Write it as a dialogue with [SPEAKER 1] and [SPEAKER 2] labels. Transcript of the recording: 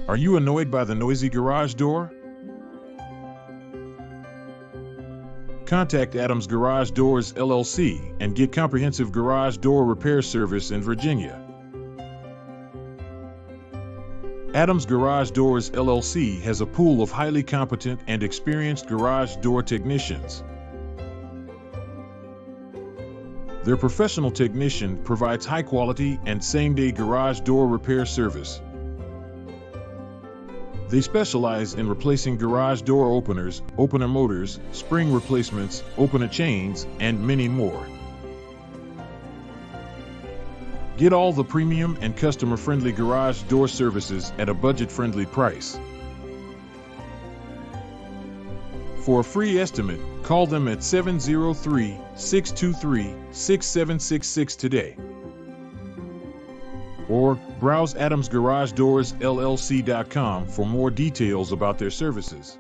[SPEAKER 1] Are you annoyed by the noisy garage door? Contact Adams Garage Doors LLC and get comprehensive garage door repair service in Virginia. Adams Garage Doors LLC has a pool of highly competent and experienced garage door technicians. Their professional technician provides high-quality and same-day garage door repair service. They specialize in replacing garage door openers, opener motors, spring replacements, opener chains, and many more. Get all the premium and customer-friendly garage door services at a budget-friendly price. For a free estimate, call them at 703-623-6766 today. Or browse AdamsGarageDoorsLLC.com for more details about their services.